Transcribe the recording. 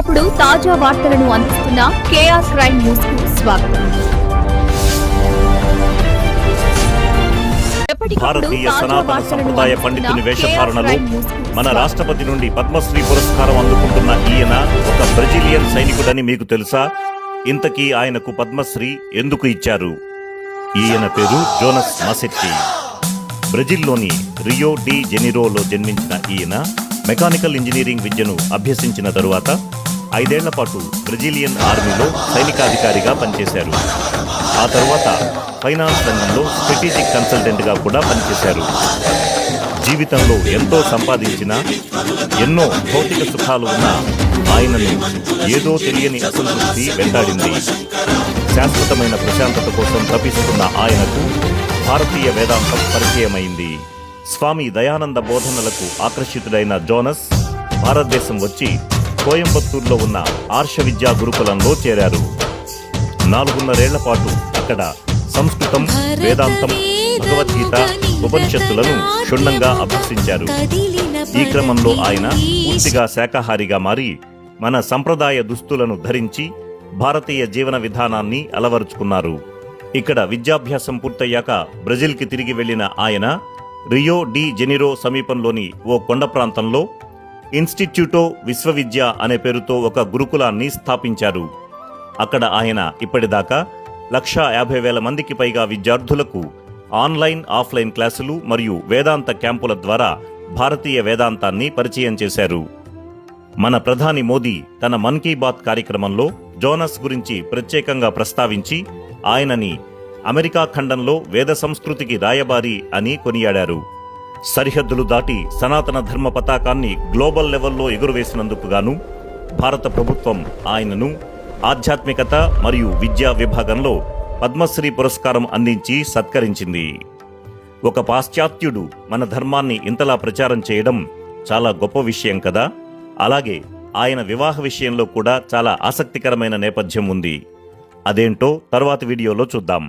ఎప్పటికప్పుడు తాజా వార్తలను అందిస్తున్న కేఆర్ క్రైమ్ న్యూస్ కు స్వాగతం. భారతీయ సనాతన సంప్రదాయ పండితుని వేషధారణలో మన రాష్ట్రపతి నుండి పద్మశ్రీ పురస్కారం అందుకుంటున్న ఈయన ఒక బ్రెజిలియన్ సైనికుడని మీకు తెలుసా? ఇంతకీ ఆయనకు పద్మశ్రీ ఎందుకు ఇచ్చారు? ఈయన పేరు జోనస్ మాసెట్టి. బ్రెజిల్లోని రియో డి జెనిరోలో జన్మించిన ఈయన మెకానికల్ ఇంజనీరింగ్ విద్యను అభ్యసించిన తరువాత 5 ఏళ్ల పాటు బ్రెజిలియన్ ఆర్మీలో సైనికాధికారిగా పనిచేశారు. ఆ తరువాత ఫైనాన్స్ రంగంలో స్ట్రాటజిక్ కన్సల్టెంట్గా కూడా పనిచేశారు. జీవితంలో ఎంతో సంపాదించినా, ఎన్నో భౌతిక సుఖాలు ఉన్న ఆయనను ఏదో తెలియని అసంతృప్తి వెంటాడింది. శాశ్వతమైన ప్రశాంతత కోసం తపిస్తున్న ఆయనకు భారతీయ వేదాంతం పరిచయమైంది. స్వామి దయానంద బోధనలకు ఆకర్షితుడైన జోనస్ భారతదేశం వచ్చి కోయంబత్తూరులో ఉన్న ఆర్ష విద్యా గురుకులంలో చేరారు. 4.5 ఏళ్ల పాటు అక్కడ సంస్కృతం, వేదాంతం, భగవద్గీత, ఉపనిషత్తులను క్షుణ్ణంగా అభ్యసించారు. ఈ క్రమంలో ఆయన పూర్తిగా శాకాహారిగా మారి మన సంప్రదాయ దుస్తులను ధరించి భారతీయ జీవన విధానాన్ని అలవరుచుకున్నారు. ఇక్కడ విద్యాభ్యాసం పూర్తయ్యాక బ్రెజిల్కి తిరిగి వెళ్లిన ఆయన రియో డి జెనిరో సమీపంలోని ఓ కొండ ప్రాంతంలో ఇన్స్టిట్యూటో విశ్వవిద్య అనే పేరుతో ఒక గురుకులాన్ని స్థాపించారు. అక్కడ ఆయన ఇప్పటిదాకా 150,000 మందికి పైగా విద్యార్థులకు ఆన్లైన్, ఆఫ్లైన్ క్లాసులు మరియు వేదాంత క్యాంపుల ద్వారా భారతీయ వేదాంతాన్ని పరిచయం చేశారు. మన ప్రధాని మోదీ తన మన్ కీ బాత్ కార్యక్రమంలో జోనస్ గురించి ప్రత్యేకంగా ప్రస్తావించి ఆయనని అమెరికా ఖండంలో వేద సంస్కృతికి రాయబారి అని కొనియాడారు. సరిహద్దులు దాటి సనాతన ధర్మ పతాకాన్ని గ్లోబల్ లెవెల్లో ఎగురవేసినందుకు గాను భారత ప్రభుత్వం ఆయనను ఆధ్యాత్మికత మరియు విద్యా విభాగంలో పద్మశ్రీ పురస్కారం అందించి సత్కరించింది. ఒక పాశ్చాత్యుడు మన ధర్మాన్ని ఇంతలా ప్రచారం చేయడం చాలా గొప్ప విషయం కదా. అలాగే ఆయన వివాహ విషయంలో కూడా చాలా ఆసక్తికరమైన నేపథ్యం ఉంది. అదేంటో తర్వాతి వీడియోలో చూద్దాం.